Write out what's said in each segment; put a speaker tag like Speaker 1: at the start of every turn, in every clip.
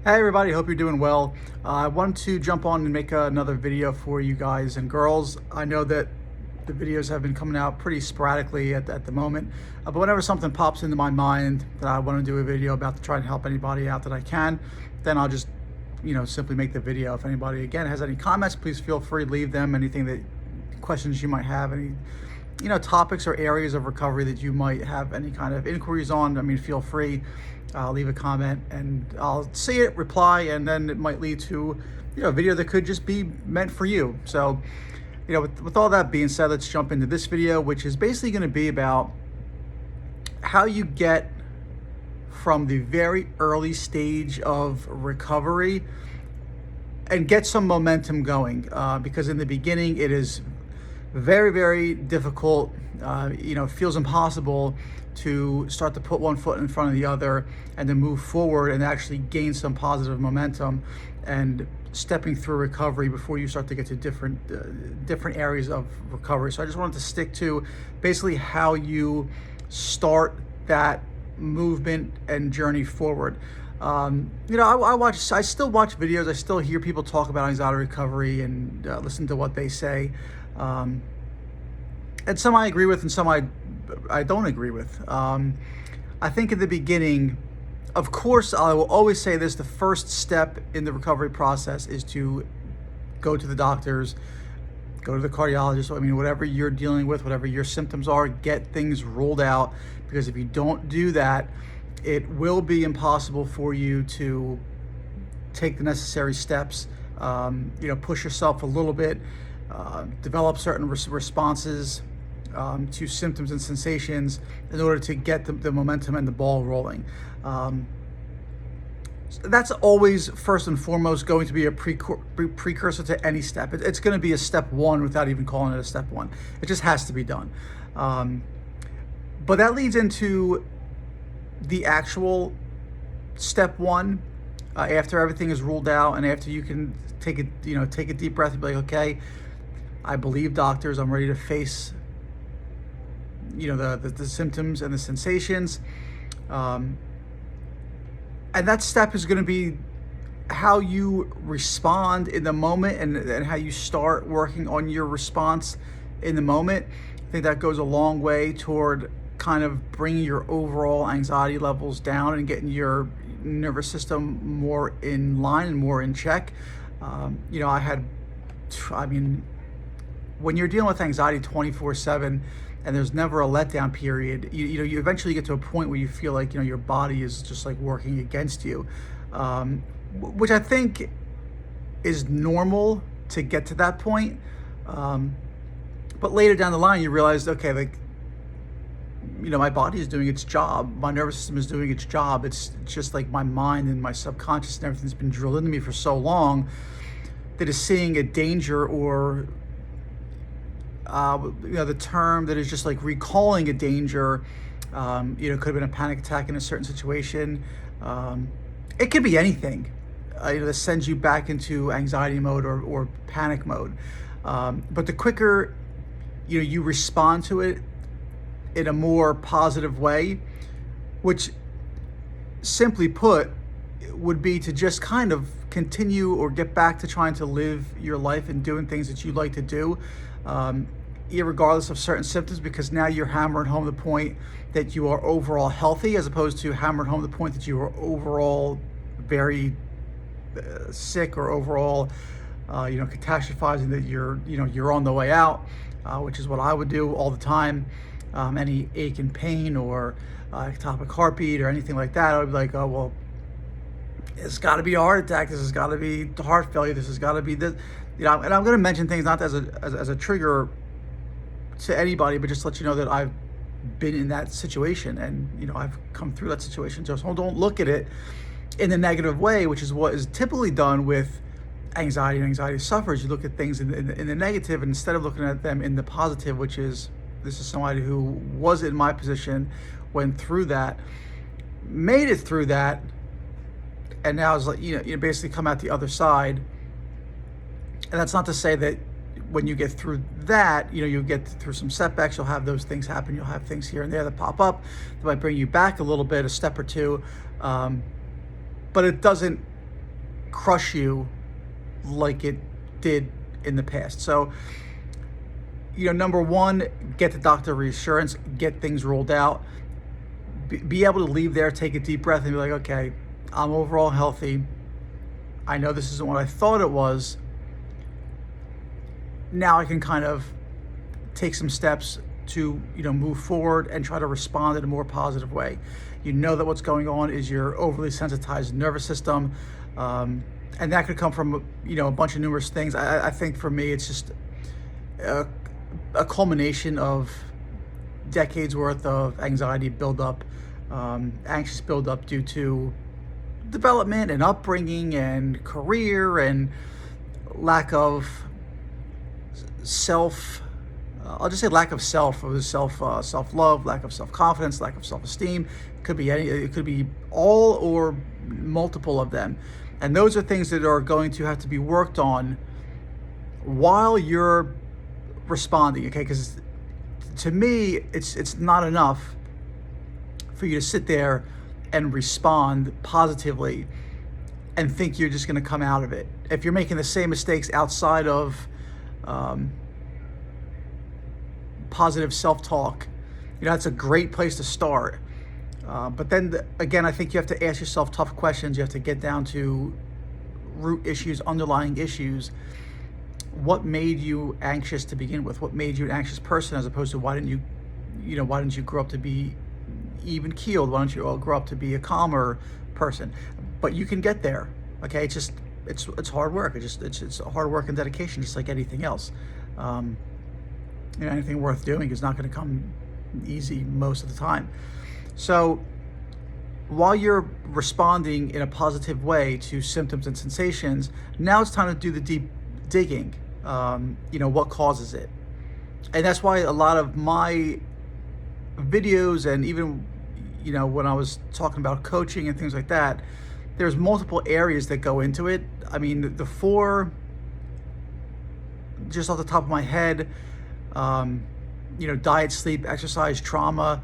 Speaker 1: Hey everybody, hope you're doing well. I wanted to jump on and make another video for you guys and girls. I know that the videos have been coming out pretty sporadically at the moment, but whenever something pops into my mind that I want to do a video about to try and help anybody out that I can, then I'll just, simply make the video. If anybody, again, has any comments, please feel free to leave them. Anything that, questions you might have, any, topics or areas of recovery that you might have any kind of inquiries on, feel free. Leave a comment and I'll see it, reply, and then it might lead to a video that could just be meant for you. So with all that being said, let's jump into this video, which is basically going to be about how you get from the very early stage of recovery and get some momentum going, because in the beginning it is very, very difficult. It feels impossible to start to put one foot in front of the other and to move forward and actually gain some positive momentum and stepping through recovery before you start to get to different areas of recovery. So I just wanted to stick to basically how you start that movement and journey forward. I still watch videos. I still hear people talk about anxiety recovery and listen to what they say. And some I agree with and some I don't agree with. I think in the beginning, of course, I will always say this, the first step in the recovery process is to go to the doctors, go to the cardiologist. Whatever you're dealing with, whatever your symptoms are, get things ruled out, because if you don't do that, it will be impossible for you to take the necessary steps, push yourself a little bit, develop certain responses to symptoms and sensations in order to get the momentum and the ball rolling. That's always first and foremost going to be a precursor to any step. It's going to be a step one without even calling it a step one. It just has to be done. But that leads into the actual step one, after everything is ruled out and after you can take a deep breath and be like, okay, I believe doctors, I'm ready to face the symptoms and the sensations. And that step is going to be how you respond in the moment and how you start working on your response in the moment. I think that goes a long way toward kind of bringing your overall anxiety levels down and getting your nervous system more in line and more in check. When you're dealing with anxiety 24/7 and there's never a letdown period, you eventually get to a point where you feel like your body is just like working against you, which I think is normal to get to that point. But later down the line, you realize, okay, my body is doing its job. My nervous system is doing its job. It's just like my mind and my subconscious and everything's been drilled into me for so long that is seeing a danger, or the term that is just like recalling a danger. It could have been a panic attack in a certain situation. It could be anything that sends you back into anxiety mode or panic mode. But the quicker you respond to it in a more positive way, which simply put would be to just kind of continue or get back to trying to live your life and doing things that you like to do, irregardless of certain symptoms, because now you're hammering home the point that you are overall healthy, as opposed to hammering home the point that you are overall very sick, or overall catastrophizing that you're on the way out, which is what I would do all the time. Any ache and pain or ectopic heartbeat or anything like that, I would be like, oh well, it's got to be a heart attack, this has got to be heart failure, this has got to be this, and I'm going to mention things not as a trigger to anybody, but just to let you know that I've been in that situation and I've come through that situation. So don't look at it in a negative way, which is what is typically done with anxiety and anxiety sufferers. You look at things in the negative, and instead of looking at them in the positive, which is, this is somebody who was in my position, went through that, made it through that, and now is like, you basically come out the other side. And that's not to say that when you get through that, you'll get through some setbacks, you'll have those things happen, you'll have things here and there that pop up that might bring you back a little bit, a step or two. But it doesn't crush you like it did in the past. So, number one, get the doctor reassurance, get things ruled out, be able to leave there, take a deep breath, and be like, okay, I'm overall healthy. I know this isn't what I thought it was. Now I can kind of take some steps to move forward and try to respond in a more positive way. You know that what's going on is your overly sensitized nervous system, and that could come from a bunch of numerous things. I think for me it's just a culmination of decades worth of anxiety buildup, anxious buildup due to development and upbringing and career and lack of self. I'll just say lack of self, or self-love, lack of self-confidence, lack of self-esteem. It could be any. It could be all or multiple of them, and those are things that are going to have to be worked on while you're responding. Okay, because to me, it's not enough for you to sit there and respond positively and think you're just going to come out of it. If you're making the same mistakes outside of positive self-talk, that's a great place to start. But then again, I think you have to ask yourself tough questions. You have to get down to root issues, underlying issues. What made you anxious to begin with? What made you an anxious person, as opposed to why didn't you grow up to be even keeled? Why don't you all grow up to be a calmer person? But you can get there. Okay, it's hard work. It's hard work and dedication, just like anything else. Anything worth doing is not going to come easy most of the time. So while you're responding in a positive way to symptoms and sensations, now it's time to do the deep digging. What causes it? And that's why a lot of my videos, and even when I was talking about coaching and things like that, there's multiple areas that go into it. I mean, the four, just off the top of my head, diet, sleep, exercise, trauma.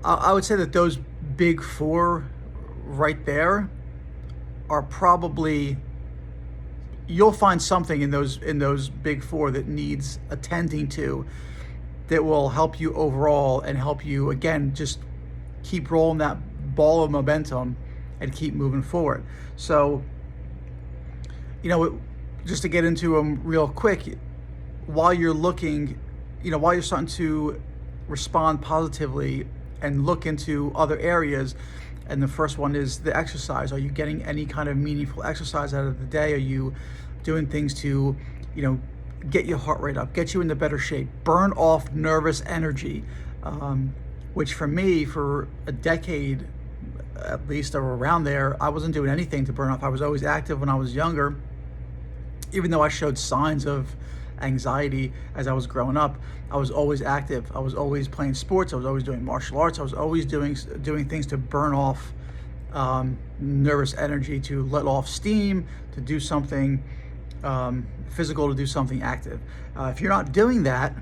Speaker 1: I would say that those big four right there are probably, you'll find something in those big four that needs attending to, that will help you overall and help you, again, just keep rolling that ball of momentum and keep moving forward. So, just to get into them real quick, while you're looking, while you're starting to respond positively and look into other areas, and the first one is the exercise. Are you getting any kind of meaningful exercise out of the day? Are you doing things to, get your heart rate up, get you into better shape, burn off nervous energy, which for me, for a decade at least, or around there, I wasn't doing anything to burn off. I was always active when I was younger, even though I showed signs of anxiety as I was growing up. I was always active. I was always playing sports. I was always doing martial arts. I was always doing things to burn off nervous energy, to let off steam, to do something physical, to do something active. If you're not doing that,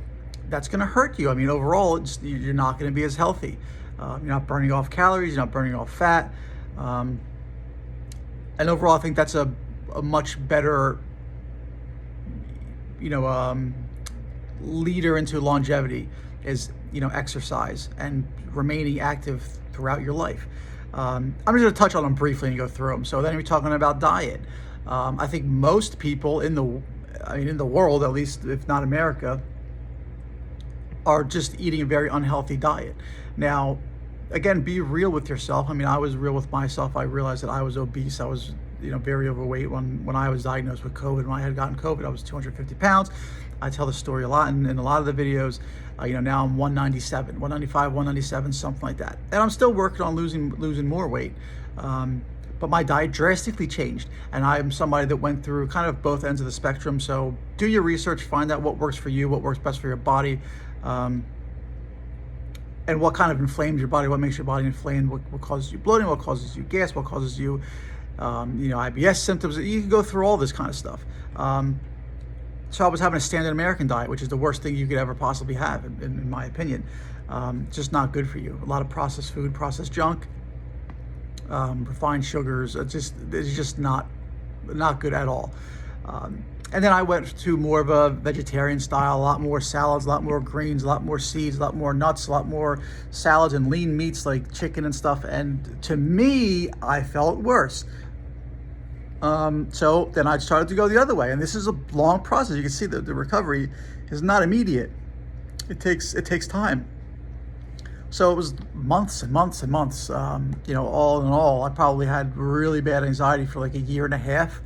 Speaker 1: that's going to hurt you. I mean, overall, you're not going to be as healthy. You're not burning off calories. You're not burning off fat. And overall, I think that's a much better, leader into longevity, is, exercise and remaining active throughout your life. I'm just going to touch on them briefly and go through them. So then we're talking about diet. I think most people in the world, at least if not America, are just eating a very unhealthy diet. Now, again, be real with yourself. I mean, I was real with myself. I realized that I was obese. I was, very overweight when I was diagnosed with COVID. When I had gotten COVID, I was 250 pounds. I tell the story a lot in a lot of the videos. Now I'm 197, 195, 197, something like that. And I'm still working on losing more weight. But my diet drastically changed. And I'm somebody that went through kind of both ends of the spectrum. So do your research, find out what works for you, what works best for your body. And what kind of inflames your body, what makes your body inflamed, what causes you bloating, what causes you gas, what causes you, IBS symptoms. You can go through all this kind of stuff. So I was having a standard American diet, which is the worst thing you could ever possibly have, in my opinion. Just not good for you. A lot of processed food, processed junk, refined sugars. It's just not not good at all. And then I went to more of a vegetarian style, a lot more salads, a lot more greens, a lot more seeds, a lot more nuts, a lot more salads and lean meats like chicken and stuff. And to me, I felt worse. So then I started to go the other way. And this is a long process. You can see that the recovery is not immediate. It takes time. So it was months and months and months. All in all, I probably had really bad anxiety for like a year and a half.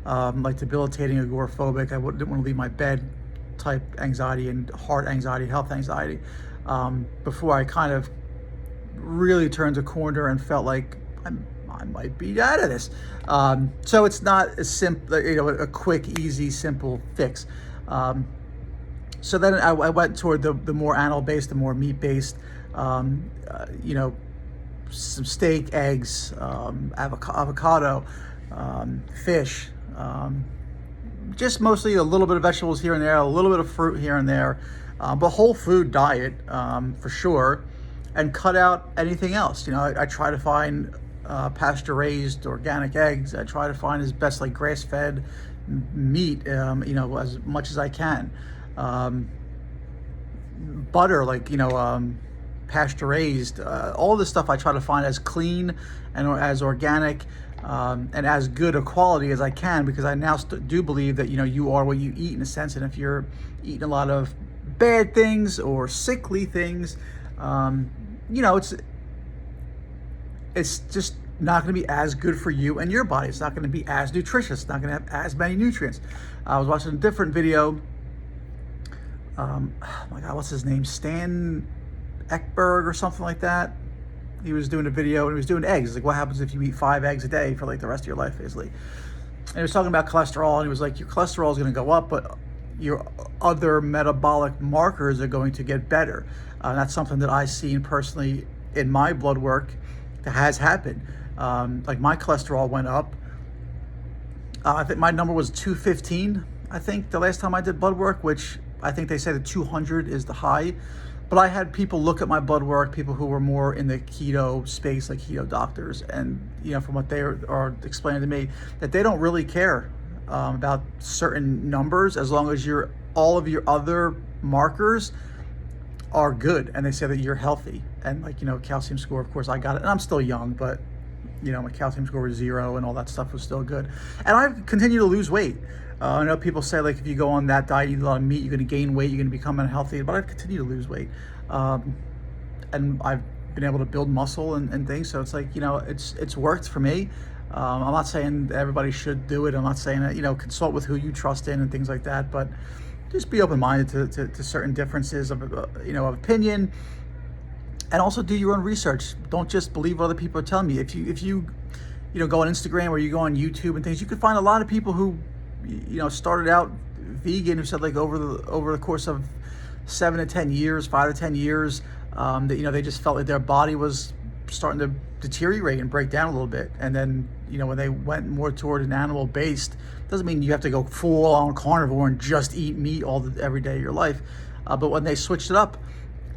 Speaker 1: Like debilitating, agoraphobic, didn't want to leave my bed type anxiety, and heart anxiety, health anxiety, before I kind of really turned a corner and felt like I might be out of this. So it's not as simple, a quick, easy, simple fix. So then I went toward the more animal-based, the more meat-based, some steak, eggs, avocado, fish, just mostly a little bit of vegetables here and there, a little bit of fruit here and there, but whole food diet for sure, and cut out anything else. I try to find pasture-raised organic eggs. I try to find as best like grass-fed meat, as much as I can. Butter, like pasture-raised, all this stuff I try to find as clean and as organic and as good a quality as I can, because I now do believe that you are what you eat, in a sense. And if you're eating a lot of bad things or sickly things, it's just not going to be as good for you and your body. It's not going to be as nutritious. It's not going to have as many nutrients. I was watching a different video. Oh my God, what's his name? Stan Ekberg or something like that. He was doing a video and he was doing eggs. Like, what happens if you eat 5 eggs a day for like the rest of your life, basically? And he was talking about cholesterol, and he was like, your cholesterol is going to go up, but your other metabolic markers are going to get better. That's something that I've seen personally in my blood work that has happened. Like my cholesterol went up. I think my number was 215, I think, the last time I did blood work, which I think they say that 200 is the high. But I had people look at my blood work, people who were more in the keto space, like keto doctors, and from what they are explaining to me, that they don't really care about certain numbers as long as all of your other markers are good, and they say that you're healthy. And like calcium score, of course, I got it, and I'm still young, but my calcium score was 0, and all that stuff was still good. And I've continued to lose weight. I know people say, like, if you go on that diet, you eat a lot of meat, you're going to gain weight, you're going to become unhealthy. But I've continued to lose weight. And I've been able to build muscle and things. So it's like, it's worked for me. I'm not saying everybody should do it. I'm not saying that, consult with who you trust in and things like that. But just be open-minded to certain differences of opinion. And also do your own research. Don't just believe what other people are telling you. If you go on Instagram or you go on YouTube and things, you can find a lot of people who started out vegan, who said, like, over the course of 7 to 10 years, 5 to 10 years, that they just felt like their body was starting to deteriorate and break down a little bit. And then when they went more toward an animal based, doesn't mean you have to go full on carnivore and just eat meat every day of your life. But when they switched it up,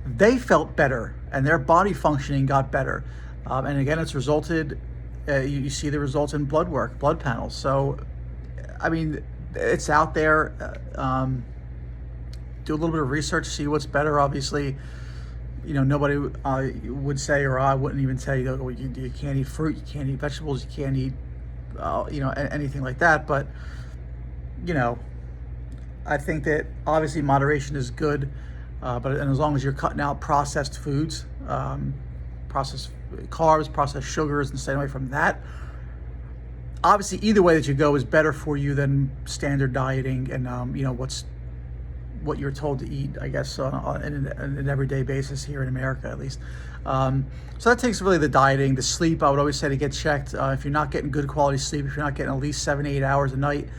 Speaker 1: they felt better and their body functioning got better. And again, it's resulted. You see the results in blood work, blood panels. So, I mean, it's out there. Do a little bit of research, see what's better. Obviously, nobody would say, or I wouldn't even say, you can't eat fruit, you can't eat vegetables, you can't eat, anything like that. But, I think that obviously moderation is good. And as long as you're cutting out processed foods, processed carbs, processed sugars, and staying away from that, obviously either way that you go is better for you than standard dieting and what you're told to eat, I guess, on an everyday basis here in America, at least. So that takes really the dieting. The sleep, I would always say to get checked. If you're not getting good quality sleep, if you're not getting at least 7 to 8 hours a night,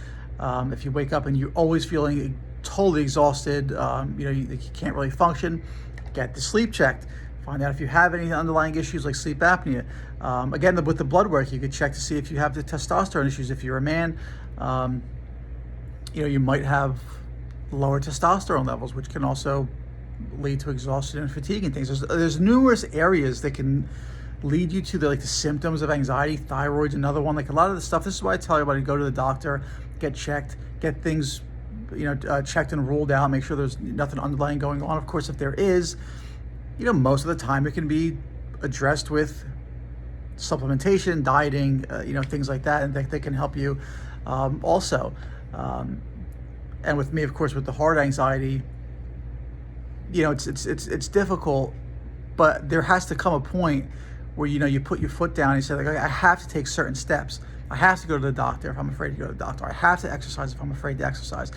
Speaker 1: if you wake up and you're always feeling totally exhausted, you can't really function, get the sleep checked. Find out if you have any underlying issues like sleep apnea. Again, with the blood work, you could check to see if you have the testosterone issues. If you're a man, you might have lower testosterone levels, which can also lead to exhaustion and fatigue and things. There's numerous areas that can lead you to the symptoms of anxiety. Thyroid's another one. Like a lot of the stuff. This is why I tell everybody to go to the doctor, get checked, get things checked and ruled out. Make sure there's nothing underlying going on. Of course, if there is, most of the time it can be addressed with supplementation, dieting, things like that, and they can help you also. And with me, of course, with the heart anxiety, it's difficult, but there has to come a point where you put your foot down and you say, like, I have to take certain steps. I have to go to the doctor if I'm afraid to go to the doctor. I have to exercise if I'm afraid to exercise.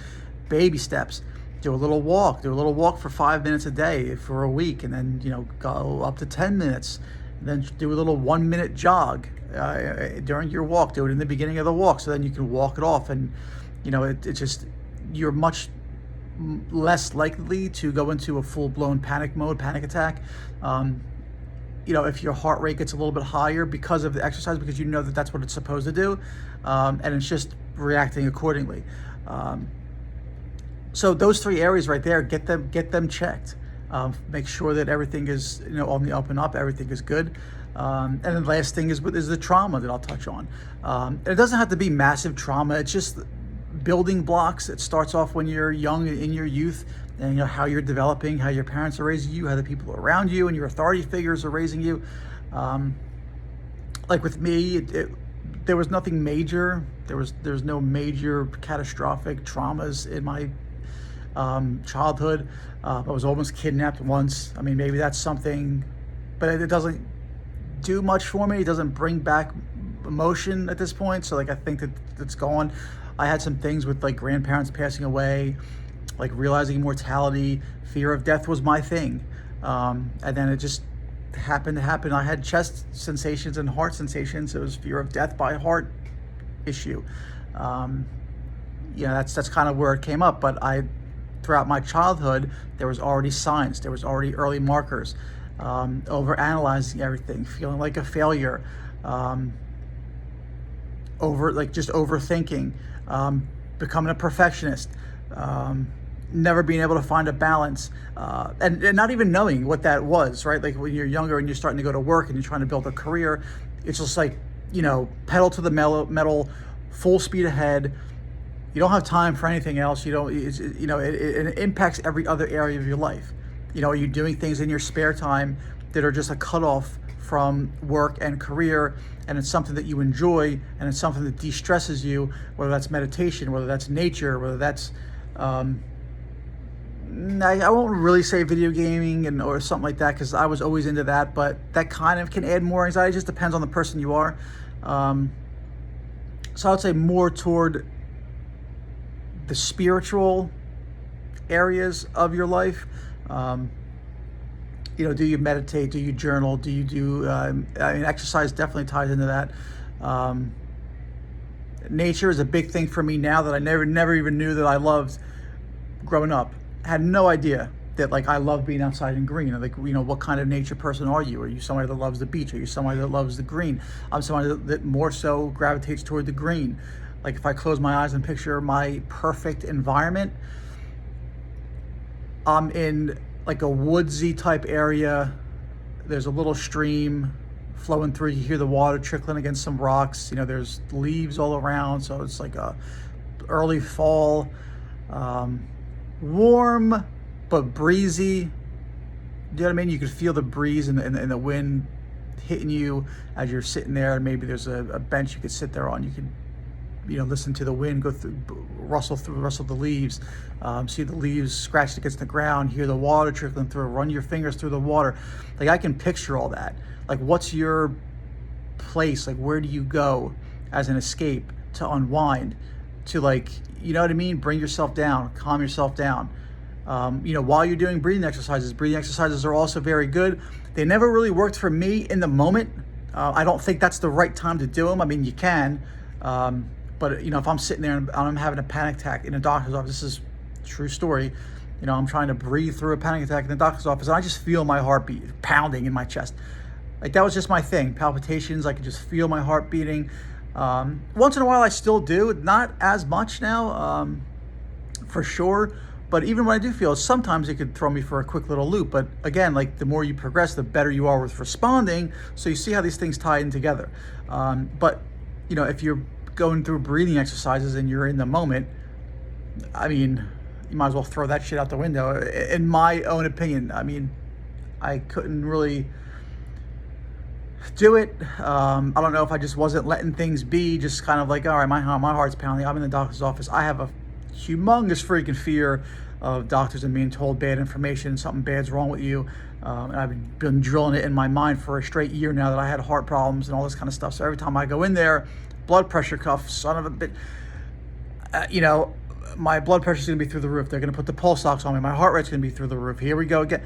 Speaker 1: Baby steps. Do a little walk. Do a little walk for 5 minutes a day for a week, and then go up to 10 minutes. And then do a little 1 minute jog during your walk. Do it in the beginning of the walk, so then you can walk it off, and you're much less likely to go into a full-blown panic attack. If your heart rate gets a little bit higher because of the exercise, because that that's what it's supposed to do, and it's just reacting accordingly. So those 3 areas right there, get them checked. Make sure that everything is on the up and up, everything is good. And then the last thing is the trauma that I'll touch on. It doesn't have to be massive trauma. It's just building blocks. It starts off when you're young, in your youth, and how you're developing, how your parents are raising you, how the people around you and your authority figures are raising you. Like with me, there was nothing major. There's no major catastrophic traumas in my childhood. I was almost kidnapped once. I mean, maybe that's something, but it doesn't do much for me. It doesn't bring back emotion at this point. So I think that it's gone. I had some things with grandparents passing away, realizing mortality, fear of death was my thing. And then it just happened to happen. I had chest sensations and heart sensations. It was fear of death by heart issue. That's kind of where it came up. But throughout my childhood, there was already signs. There was already early markers. Over-analyzing everything, feeling like a failure, just overthinking, becoming a perfectionist, never being able to find a balance, and not even knowing what that was, right? Like when you're younger and you're starting to go to work and you're trying to build a career, it's just pedal to the metal, full speed ahead. You don't have time for anything else. It impacts every other area of your life. Are you doing things in your spare time that are just a cutoff from work and career, and it's something that you enjoy, and it's something that de-stresses you, whether that's meditation, whether that's nature, whether that's I won't really say video gaming or something like that, because I was always into that, but that kind of can add more anxiety. It just depends on the person you are. So I would say more toward the spiritual areas of your life. Do you meditate? Do you journal? Do you do, exercise definitely ties into that. Nature is a big thing for me now that I never even knew that I loved growing up. I had no idea that I love being outside and green. What kind of nature person are you? Are you somebody that loves the beach? Are you somebody that loves the green? I'm somebody that more so gravitates toward the green. If I close my eyes and picture my perfect environment, I'm in a woodsy type area. There's a little stream flowing through. You hear the water trickling against some rocks. There's leaves all around. So it's a early fall, warm but breezy. You know what I mean? You could feel the breeze and the wind hitting you as you're sitting there. Maybe there's a bench you could sit there on. You could listen to the wind go through, rustle the leaves, see the leaves scratched against the ground, hear the water trickling through, run your fingers through the water. I can picture all that. What's your place? Where do you go as an escape to unwind, to you know what I mean? Bring yourself down, calm yourself down. While you're doing breathing exercises are also very good. They never really worked for me in the moment. I don't think that's the right time to do them. I mean, you can, but if I'm sitting there and I'm having a panic attack in a doctor's office, this is a true story. I'm trying to breathe through a panic attack in the doctor's office, and I just feel my heartbeat pounding in my chest. That was just my thing. Palpitations. I could just feel my heart beating. Once in a while, I still do. Not as much now, for sure. But even when I do feel, sometimes it could throw me for a quick little loop. But again, like the more you progress, the better you are with responding. So you see how these things tie in together. But if you're going through breathing exercises and you're in the moment, I mean, you might as well throw that shit out the window. In my own opinion, I mean, I couldn't really do it. I don't know if I just wasn't letting things be, just kind of like, all right, my heart's pounding. I'm in the doctor's office. I have a humongous freaking fear of doctors and being told bad information, something bad's wrong with you. And I've been drilling it in my mind for a straight year now that I had heart problems and all this kind of stuff. So every time I go in there, blood pressure cuff, son of a bit, my blood pressure's going to be through the roof. They're going to put the pulse ox on me. My heart rate's going to be through the roof. Here we go again.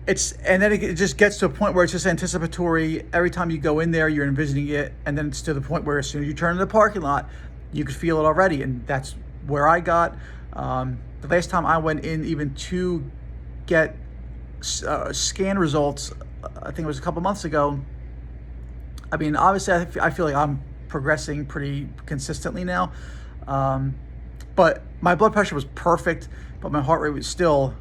Speaker 1: And then it just gets to a point where it's just anticipatory. Every time you go in there, you're envisioning it. And then it's to the point where as soon as you turn into the parking lot, you could feel it already. And that's where I got. The last time I went in even to get scan results, I think it was a couple months ago. I mean, obviously, I feel like I'm progressing pretty consistently now. But my blood pressure was perfect, but my heart rate was still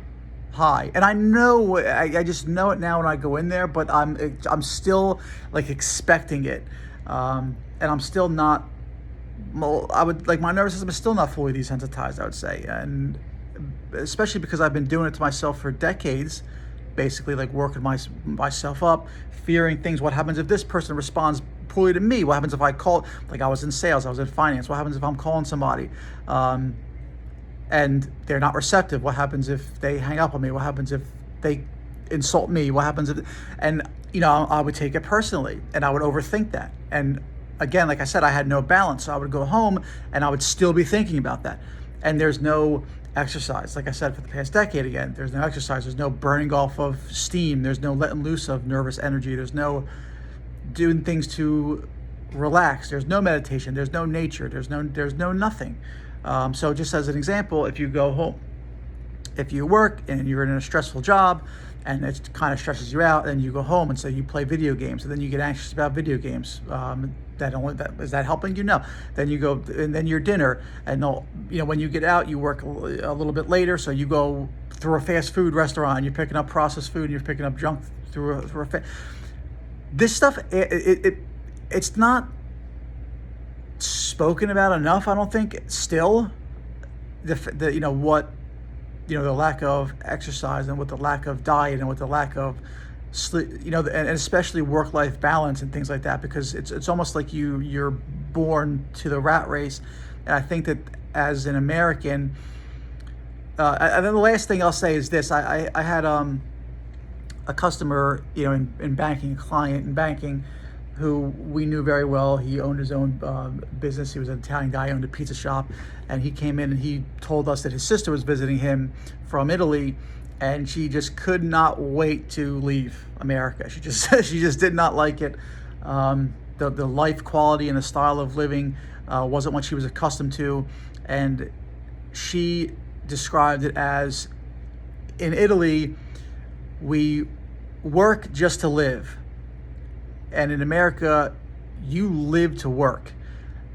Speaker 1: high. And I know, I just know it now when I go in there, but I'm still like expecting it. And I'm still not, my nervous system is still not fully desensitized, I would say. And especially because I've been doing it to myself for decades, basically like working myself up, fearing things. What happens if this person responds poorly to me? What happens if I call, like I was in sales, I was in finance. What happens if I'm calling somebody and they're not receptive? What happens if they hang up on me? What happens if they insult me? What happens if, and I would take it personally and I would overthink that. And again, like I said, I had no balance. So I would go home and I would still be thinking about that. And there's no exercise. Like I said, for the past decade, again, there's no exercise. There's no burning off of steam. There's no letting loose of nervous energy. There's no doing things to relax. There's no meditation. There's no nature. There's no nothing. So just as an example, if you go home, if you work and you're in a stressful job and it kind of stresses you out, and you go home and say you play video games, and then you get anxious about video games. Is that helping you? No. Then you go, and then your dinner, and when you get out, you work a little bit later, so you go through a fast food restaurant, you're picking up processed food, and you're picking up junk through this stuff. It's not spoken about enough, I don't think. Still, the lack of exercise, and with the lack of diet, and with the lack of sleep, and especially work-life balance and things like that, because it's almost like you're born to the rat race. And I think that as an American, and then the last thing I'll say is this: I had a customer, in banking, a client in banking, who we knew very well. He owned his own business. He was an Italian guy, owned a pizza shop, and he came in and he told us that his sister was visiting him from Italy, and she just could not wait to leave America. She just did not like it. The life quality and the style of living wasn't what she was accustomed to, and she described it as, in Italy, we work just to live. And in America, you live to work.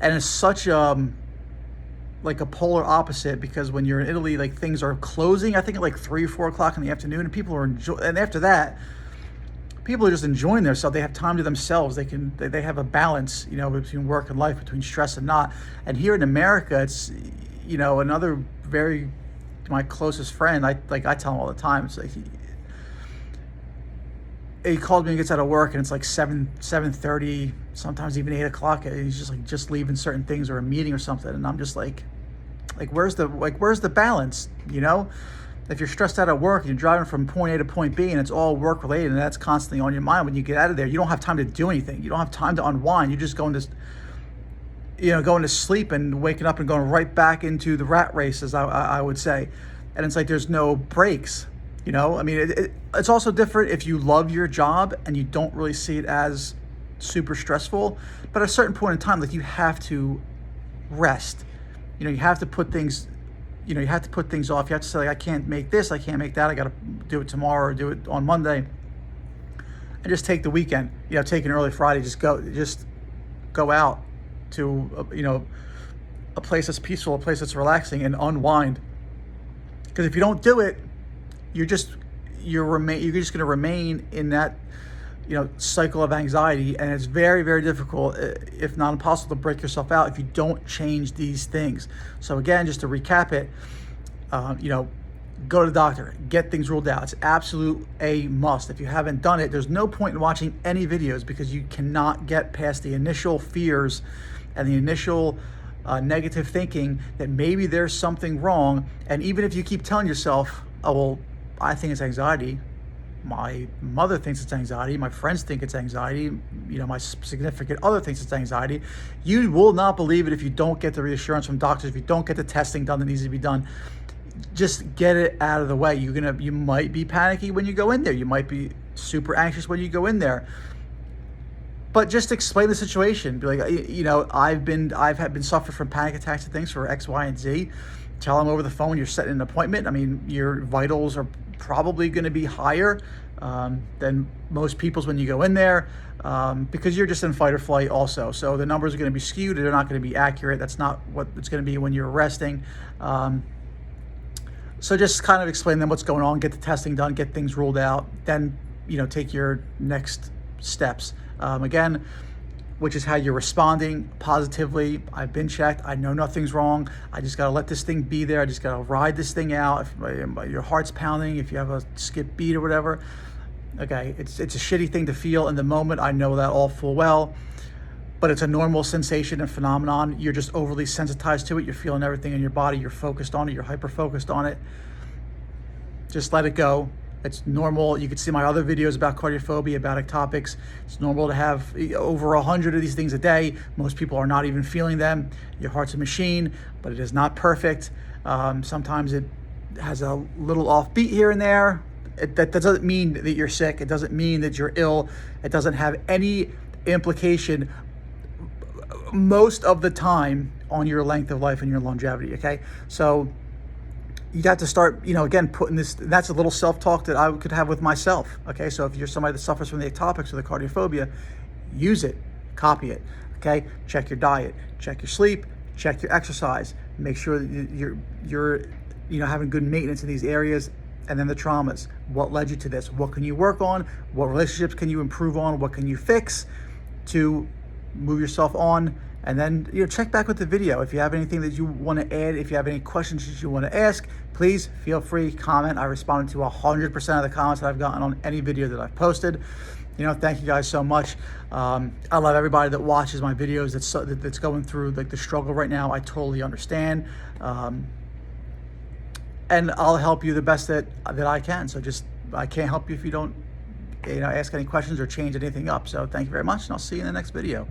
Speaker 1: And it's such like a polar opposite, because when you're in Italy, like things are closing, I think at like 3 or 4 o'clock in the afternoon, and people are and after that, people are just enjoying themselves. They have time to themselves. They have a balance, between work and life, between stress and not. And here in America, it's, another my closest friend, I tell him all the time, it's like, he called me and gets out of work, and it's like 7:30, sometimes even 8 o'clock. And he's just leaving certain things or a meeting or something. And I'm just like, where's the balance? If you're stressed out at work and you're driving from point A to point B, and it's all work related, and that's constantly on your mind, when you get out of there, you don't have time to do anything. You don't have time to unwind. You're just going to sleep and waking up and going right back into the rat race, as I would say. And it's like there's no breaks. I mean, it's also different if you love your job and you don't really see it as super stressful. But at a certain point in time, like, you have to rest. You have to put things, you have to put things off. You have to say, like, I can't make this, I can't make that. I got to do it tomorrow or do it on Monday. And just take the weekend. Take an early Friday. Just go out to a place that's peaceful, a place that's relaxing, and unwind. Because if you don't do it, you're just going to remain in that cycle of anxiety, and it's very, very difficult, if not impossible, to break yourself out if you don't change these things. So again, just to recap it, go to the doctor, get things ruled out. It's absolute a must. If you haven't done it, there's no point in watching any videos, because you cannot get past the initial fears and the initial negative thinking that maybe there's something wrong. And even if you keep telling yourself, oh, well, I think it's anxiety, my mother thinks it's anxiety, my friends think it's anxiety, my significant other thinks it's anxiety, you will not believe it if you don't get the reassurance from doctors, if you don't get the testing done that needs to be done. Just get it out of the way. You might be panicky when you go in there. You might be super anxious when you go in there. But just explain the situation. Be like, I've been suffering from panic attacks and things for X, Y, and Z. Tell them over the phone you're setting an appointment. I mean, your vitals are probably going to be higher than most people's when you go in there, because you're just in fight or flight also. So the numbers are going to be skewed. They're not going to be accurate. That's not what it's going to be when you're resting. So just kind of explain to them what's going on, get the testing done, get things ruled out, then, take your next steps. Again, which is how you're responding positively. I've been checked. I know nothing's wrong. I just got to let this thing be there. I just got to ride this thing out. If your heart's pounding, if you have a skip beat or whatever, okay, it's a shitty thing to feel in the moment. I know that all full well. But it's a normal sensation and phenomenon. You're just overly sensitized to it. You're feeling everything in your body. You're focused on it. You're hyper-focused on it. Just let it go. It's normal. You can see my other videos about cardiophobia, about ectopics. It's normal to have over 100 of these things a day. Most people are not even feeling them. Your heart's a machine, but it is not perfect. Sometimes it has a little offbeat here and there. That doesn't mean that you're sick. It doesn't mean that you're ill. It doesn't have any implication most of the time on your length of life and your longevity, okay? So you got to start, again, putting this, that's a little self-talk that I could have with myself, okay? So if you're somebody that suffers from the ectopics or the cardiophobia, use it, copy it, okay? Check your diet, check your sleep, check your exercise, make sure that you're having good maintenance in these areas. And then the traumas, what led you to this? What can you work on? What relationships can you improve on? What can you fix to move yourself on? And then check back with the video. If you have anything that you want to add, if you have any questions that you want to ask, please feel free, comment. I responded to 100% of the comments that I've gotten on any video that I've posted. Thank you guys so much. I love everybody that watches my videos that's going through the struggle right now. I totally understand. And I'll help you the best that I can. So I can't help you if you don't ask any questions or change anything up. So thank you very much, and I'll see you in the next video.